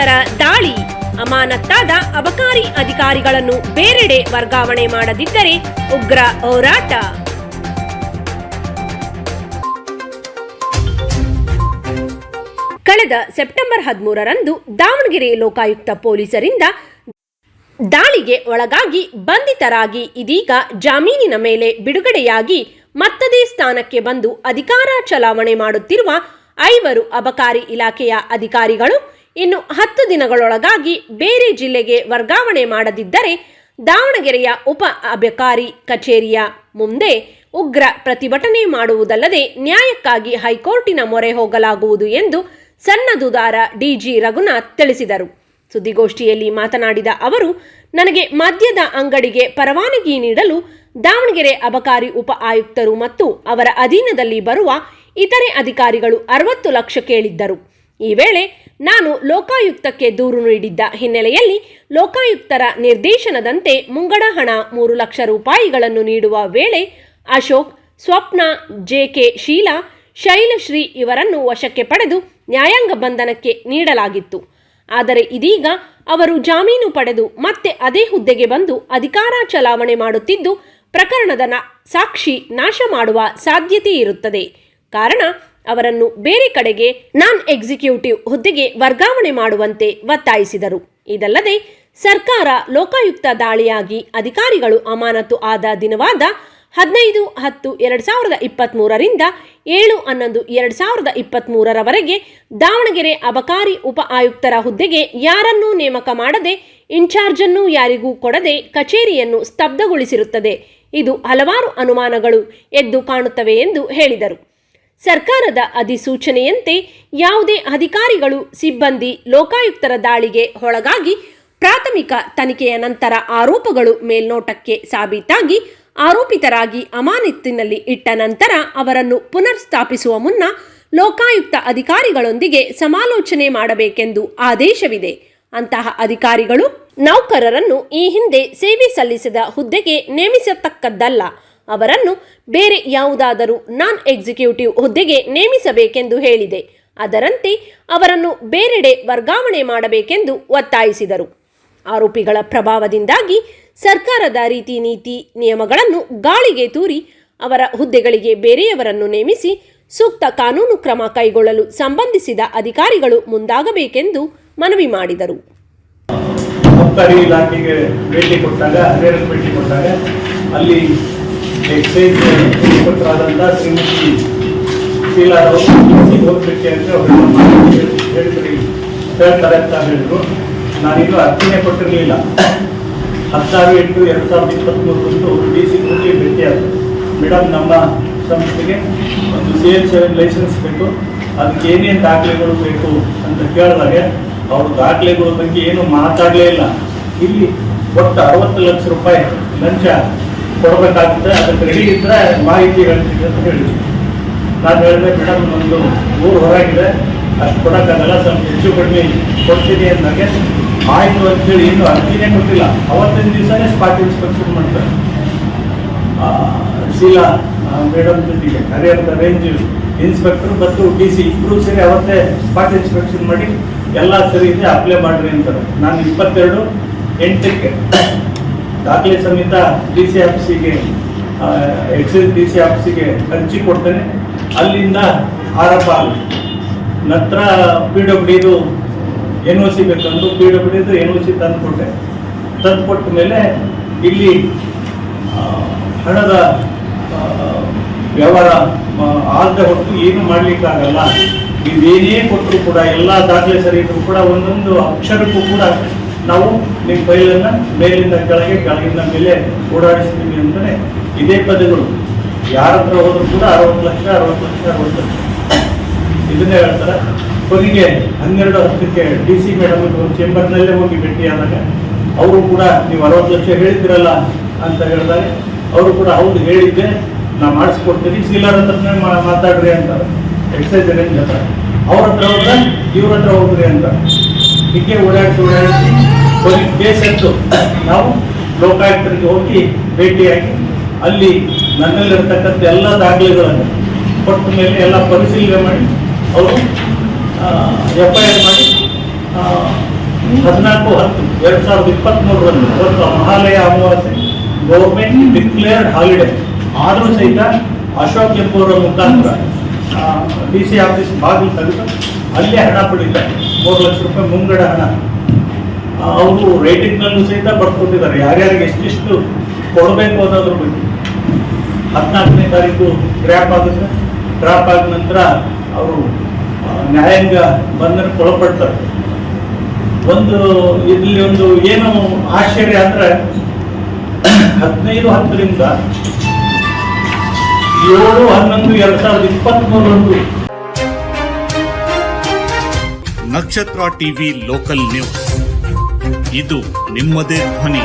ಲೋಕಾಯುಕ್ತರ ದಾಳಿ. ಅಮಾನತ್ತಾದ ಅಬಕಾರಿ ಅಧಿಕಾರಿಗಳನ್ನು ಬೇರೆಡೆ ವರ್ಗಾವಣೆ ಮಾಡದಿದ್ದರೆ ಉಗ್ರ ಹೋರಾಟ. ಕಳೆದ ಸೆಪ್ಟೆಂಬರ್ 13ರಂದು ದಾವಣಗೆರೆ ಲೋಕಾಯುಕ್ತ ಪೊಲೀಸರಿಂದ ದಾಳಿಗೆ ಒಳಗಾಗಿ ಬಂಧಿತರಾಗಿ ಇದೀಗ ಜಾಮೀನಿನ ಮೇಲೆ ಬಿಡುಗಡೆಯಾಗಿ ಮತ್ತದೇ ಸ್ಥಾನಕ್ಕೆ ಬಂದು ಅಧಿಕಾರ ಚಲಾವಣೆ ಮಾಡುತ್ತಿರುವ 5 ಅಬಕಾರಿ ಇಲಾಖೆಯ ಅಧಿಕಾರಿಗಳು ಇನ್ನು 10 ದಿನಗಳೊಳಗಾಗಿ ಬೇರೆ ಜಿಲ್ಲೆಗೆ ವರ್ಗಾವಣೆ ಮಾಡದಿದ್ದರೆ ದಾವಣಗೆರೆಯ ಉಪ ಅಬಕಾರಿ ಕಚೇರಿಯ ಮುಂದೆ ಉಗ್ರ ಪ್ರತಿಭಟನೆ ಮಾಡುವುದಲ್ಲದೆ ನ್ಯಾಯಕ್ಕಾಗಿ ಹೈಕೋರ್ಟಿನ ಮೊರೆ ಹೋಗಲಾಗುವುದು ಎಂದು ಸನ್ನದುದಾರ ಡಿಜಿ ರಘುನಾಥ್ ತಿಳಿಸಿದರು. ಸುದ್ದಿಗೋಷ್ಠಿಯಲ್ಲಿ ಮಾತನಾಡಿದ ಅವರು, ನನಗೆ ಮದ್ಯದ ಅಂಗಡಿಗೆ ಪರವಾನಗಿ ನೀಡಲು ದಾವಣಗೆರೆ ಅಬಕಾರಿ ಉಪ ಆಯುಕ್ತರು ಮತ್ತು ಅವರ ಅಧೀನದಲ್ಲಿ ಬರುವ ಇತರೆ ಅಧಿಕಾರಿಗಳು 60 ಲಕ್ಷ ಕೇಳಿದ್ದರು. ಈ ವೇಳೆ ನಾನು ಲೋಕಾಯುಕ್ತಕ್ಕೆ ದೂರು ನೀಡಿದ್ದ ಹಿನ್ನೆಲೆಯಲ್ಲಿ ಲೋಕಾಯುಕ್ತರ ನಿರ್ದೇಶನದಂತೆ ಮುಂಗಡ ಹಣ 3 ಲಕ್ಷ ರೂಪಾಯಿಗಳನ್ನು ನೀಡುವ ವೇಳೆ ಅಶೋಕ್, ಸ್ವಪ್ನ, ಜೆಕೆ, ಶೀಲಾ, ಶೈಲಶ್ರೀ ಇವರನ್ನು ವಶಕ್ಕೆ ಪಡೆದು ನ್ಯಾಯಾಂಗ ಬಂಧನಕ್ಕೆ ನೀಡಲಾಗಿತ್ತು. ಆದರೆ ಇದೀಗ ಅವರು ಜಾಮೀನು ಪಡೆದು ಮತ್ತೆ ಅದೇ ಹುದ್ದೆಗೆ ಬಂದು ಅಧಿಕಾರ ಚಲಾವಣೆ ಮಾಡುತ್ತಿದ್ದು ಪ್ರಕರಣದ ಸಾಕ್ಷಿ ನಾಶ ಮಾಡುವ ಸಾಧ್ಯತೆ ಇರುತ್ತದೆ. ಕಾರಣ ಅವರನ್ನು ಬೇರೆ ಕಡೆಗೆ ನಾನ್ ಎಕ್ಸಿಕ್ಯೂಟಿವ್ ಹುದ್ದೆಗೆ ವರ್ಗಾವಣೆ ಮಾಡುವಂತೆ ಒತ್ತಾಯಿಸಿದರು. ಇದಲ್ಲದೆ ಸರ್ಕಾರ ಲೋಕಾಯುಕ್ತ ದಾಳಿಯಾಗಿ ಅಧಿಕಾರಿಗಳು ಅಮಾನತು ಆದ ದಿನವಾದ 15/10/2023ರಿಂದ 7/11/2023ರವರೆಗೆ ದಾವಣಗೆರೆ ಅಬಕಾರಿ ಉಪ ಆಯುಕ್ತರ ಹುದ್ದೆಗೆ ಯಾರನ್ನೂ ನೇಮಕ ಮಾಡದೆ ಇನ್ಚಾರ್ಜನ್ನು ಯಾರಿಗೂ ಕೊಡದೆ ಕಚೇರಿಯನ್ನು ಸ್ತಬ್ಧಗೊಳಿಸಿರುತ್ತದೆ. ಇದು ಹಲವಾರು ಅನುಮಾನಗಳು ಎದ್ದು ಕಾಣುತ್ತವೆ ಎಂದು ಹೇಳಿದರು. ಸರ್ಕಾರದ ಅಧಿಸೂಚನೆಯಂತೆ ಯಾವುದೇ ಅಧಿಕಾರಿಗಳು, ಸಿಬ್ಬಂದಿ ಲೋಕಾಯುಕ್ತರ ದಾಳಿಗೆ ಒಳಗಾಗಿ ಪ್ರಾಥಮಿಕ ತನಿಖೆಯ ನಂತರ ಆರೋಪಗಳು ಮೇಲ್ನೋಟಕ್ಕೆ ಸಾಬೀತಾಗಿ ಆರೋಪಿತರಾಗಿ ಅಮಾನತಿನಲ್ಲಿ ಇಟ್ಟ ನಂತರ ಅವರನ್ನು ಪುನರ್ ಸ್ಥಾಪಿಸುವ ಮುನ್ನ ಲೋಕಾಯುಕ್ತ ಅಧಿಕಾರಿಗಳೊಂದಿಗೆ ಸಮಾಲೋಚನೆ ಮಾಡಬೇಕೆಂದು ಆದೇಶವಿದೆ. ಅಂತಹ ಅಧಿಕಾರಿಗಳು ನೌಕರರನ್ನು ಈ ಹಿಂದೆ ಸೇವೆ ಸಲ್ಲಿಸಿದ ಹುದ್ದೆಗೆ ನೇಮಿಸತಕ್ಕದ್ದಲ್ಲ. ಅವರನ್ನು ಬೇರೆ ಯಾವುದಾದರೂ ನಾನ್ ಎಕ್ಸಿಕ್ಯೂಟಿವ್ ಹುದ್ದೆಗೆ ನೇಮಿಸಬೇಕೆಂದು ಹೇಳಿದೆ. ಅದರಂತೆ ಅವರನ್ನು ಬೇರೆಡೆ ವರ್ಗಾವಣೆ ಮಾಡಬೇಕೆಂದು ಒತ್ತಾಯಿಸಿದರು. ಆರೋಪಿಗಳ ಪ್ರಭಾವದಿಂದಾಗಿ ಸರ್ಕಾರದ ರೀತಿ ನೀತಿ ನಿಯಮಗಳನ್ನು ಗಾಳಿಗೆ ತೂರಿ ಅವರ ಹುದ್ದೆಗಳಿಗೆ ಬೇರೆಯವರನ್ನು ನೇಮಿಸಿ ಸೂಕ್ತ ಕಾನೂನು ಕ್ರಮ ಕೈಗೊಳ್ಳಲು ಸಂಬಂಧಿಸಿದ ಅಧಿಕಾರಿಗಳು ಮುಂದಾಗಬೇಕೆಂದು ಮನವಿ ಮಾಡಿದರು. ಅಬಕಾರಿ ಇಲಾಖೆಗೆ ಭೇಟಿ ಕೊಟ್ಟಾಗ ಅಲ್ಲಿ ಎಕ್ಸೈಸ್ ಇನ್ಸ್ಪೆಕ್ಟರ್ ಶ್ರೀಮತಿ ಶೀಲಾರವರು ಹೋಗ್ಲಿಕ್ಕೆ ಅಂತ ಹೇಳ್ತಾರೆ ಅಂತ ಹೇಳಿದ್ರು. ನಾನಿನ್ನೂ ಅರ್ಜಿನೇ ಕೊಟ್ಟಿರಲಿಲ್ಲ. 16/8/2023 DC ಹೋಗಿ ಭೇಟಿಯಾದರು. ಮೇಡಮ್, ನಮ್ಮ ಸಂಸ್ಥೆಗೆ ಒಂದು CL7 ಲೈಸೆನ್ಸ್ ಬೇಕು, ಅದಕ್ಕೆ ಏನೇನು ದಾಖಲೆಗಳು ಬೇಕು ಅಂತ ಕೇಳಿದಾಗ ಅವರು ದಾಖಲೆಗಳ ಬಗ್ಗೆ ಏನು ಮಾತಾಡಲೇ ಇಲ್ಲ. ಇಲ್ಲಿ ಒಟ್ಟು 60 ಲಕ್ಷ ರೂಪಾಯಿ ಲಂಚ ಕೊಡಬೇಕಾಗುತ್ತೆ, ಅದಕ್ಕೆ ರೆಡಿ ಇದ್ದರೆ ಮಾಹಿತಿ ಹೇಳ್ತೀವಿ ಅಂತ ಹೇಳಿದ್ರು. ನಾನು ಹೇಳಿದೆ, ಮೇಡಮ್ ನಮ್ಮದು ಊರು ಹೊರಗಿದೆ, ಅಷ್ಟು ಕೊಡೋಕ್ಕಾಗಲ್ಲ, ಸ್ವಲ್ಪ ಹೆಚ್ಚು ಕಡಿಮೆ ಕೊಡ್ತೀನಿ ಅಂದಾಗೆ ಆಯಿತು ಅಂತೇಳಿ ಇನ್ನೂ ಅರ್ಜಿನೇ ಕೊಟ್ಟಿಲ್ಲ. ಅವತ್ತಿನ ದಿವಸನೇ ಸ್ಪಾಟ್ ಇನ್ಸ್ಪೆಕ್ಷನ್ ಮಾಡ್ತಾರೆ. ಶೀಲಾ ಮೇಡಮ್ ಜೊತೆಗೆ ಹರಿಹರದ ರೇಂಜ್ ಇನ್ಸ್ಪೆಕ್ಟರ್ ಮತ್ತು DC ಇಬ್ಬರು ಸೇರಿ ಅವತ್ತೇ ಸ್ಪಾಟ್ ಇನ್ಸ್ಪೆಕ್ಷನ್ ಮಾಡಿ ಎಲ್ಲ ಸರಿ ಇದೆ, ಅಪ್ಲೈ ಮಾಡಿರಿ ಅಂತಾರೆ. ನಾನು 22/8 ದಾಖಲೆ ಸಮೇತ DC ಆಫೀಸಿಗೆ, ಎಕ್ಸೈಸ್ DC ಆಫೀಸಿಗೆ ಅರ್ಜಿ ಕೊಡ್ತೇನೆ. ಅಲ್ಲಿಂದ ಆರಂಭ ಆಗುತ್ತೆ. ನಂತರ PWDದು NOC ಬೇಕಂದು PWDದು NOC ತಂದುಕೊಟ್ಟ ಮೇಲೆ ಇಲ್ಲಿ ಹಣದ ವ್ಯವಹಾರ ಆಗದೆ ಹೊರತು ಏನು ಮಾಡಲಿಕ್ಕಾಗಲ್ಲ. ಇದೇನೇ ಕೊಟ್ಟರು ಕೂಡ, ಎಲ್ಲ ದಾಖಲೆ ಸರಿ ಇದ್ರು ಕೂಡ ಒಂದೊಂದು ಅಕ್ಷರಕ್ಕೂ ಕೂಡ ನಾವು ನಿಮ್ಮ ಫೈಲನ್ನು ಮೇಲಿಂದ ಕೆಳಗೆ, ಕೆಳಗಿಂದ ಮೇಲೆ ಓಡಾಡಿಸ್ತೀವಿ ಅಂತಲೇ ಇದೇ ಪದಗಳು. ಯಾರ ಹತ್ರ ಹೋದ್ರು ಕೂಡ 60 ಲಕ್ಷ ಇದನ್ನೇ ಹೇಳ್ತಾರೆ. ಕೊನೆಗೆ 12/10 DC ಮೇಡಮ್ ಒಂದು ಚೇಂಬರ್ನಲ್ಲೇ ಹೋಗಿ ಭೇಟಿಯಾದಾಗ ಅವರು ಕೂಡ ನೀವು 60 ಲಕ್ಷ ಹೇಳಿದ್ರಲ್ಲ ಅಂತ ಹೇಳಿದಾಗ ಅವರು ಕೂಡ ಹೌದು ಹೇಳಿದ್ದೆ, ನಾ ಮಾಡಿಸ್ಕೊಡ್ತೀನಿ, ಶೀಲಾರ ಹತ್ರನೇ ಮಾತಾಡ್ರಿ ಅಂತಾರೆ. ಎಕ್ಸೈಸ್ ರೇಂಜ್ ಹತ್ರ ಅವ್ರ ಹತ್ರ ಹೋದ್ರೆ ಇವ್ರ ಹತ್ರ ಹೋಗ್ರಿ ಅಂತ ಹೀಗೆ ಓಡಾಡಿಸಿ ಕೊನೆಗೆ ಕೇಸ್ ಎತ್ತು ನಾವು ಲೋಕಾಯುಕ್ತರಿಗೆ ಹೋಗಿ ಭೇಟಿಯಾಗಿ ಅಲ್ಲಿ ನನ್ನಲ್ಲಿರ್ತಕ್ಕಂಥ ಎಲ್ಲ ದಾಖಲೆಗಳನ್ನು ಕೊಟ್ಟ ಮೇಲೆ ಎಲ್ಲ ಪರಿಶೀಲನೆ ಮಾಡಿ ಅವರು FIR ಮಾಡಿ 14/10/2023 ಇವತ್ತು Mahalaya Amavasya government declared holiday ಆದರೂ ಸಹಿತ ಅಶೋಕ್ ಎಂಬುವರ ಮುಖಾಂತರ DC ಆಫೀಸ್ ಬಾಗಿಲು ತೆಗೆದು ಅಲ್ಲೇ ಹಣ ಪಡೀತಾರೆ. 3 ಲಕ್ಷ ರೂಪಾಯಿ ಮುಂಗಡ ಹಣ. ಅವರು ರೇಟಿಂಗ್ನಲ್ಲೂ ಸಹಿತ ಬರ್ಕೊಂಡಿದ್ದಾರೆ ಯಾರ್ಯಾರಿಗೆ ಎಷ್ಟೆಷ್ಟು ಕೊಡಬೇಕು ಅನ್ನೋದ್ರ ಬಗ್ಗೆ. 14ನೇ ತಾರೀಕು ಡ್ರಾಪ್ ಆಗುತ್ತೆ. ಡ್ರಾಪ್ ಆದ ನಂತರ ಅವರು ನ್ಯಾಯಾಂಗ ಬಂಧನಕ್ಕೆ ಒಳಪಡ್ತಾರೆ. ಇಲ್ಲಿ ಒಂದು ಏನು ಆಶ್ಚರ್ಯ ಅಂದ್ರೆ 15/10 7/11/2023 ನಕ್ಷತ್ರ ಟಿವಿ ಲೋಕಲ್ ನ್ಯೂಸ್, ಇದು ನಿಮ್ಮದೇ ಧ್ವನಿ.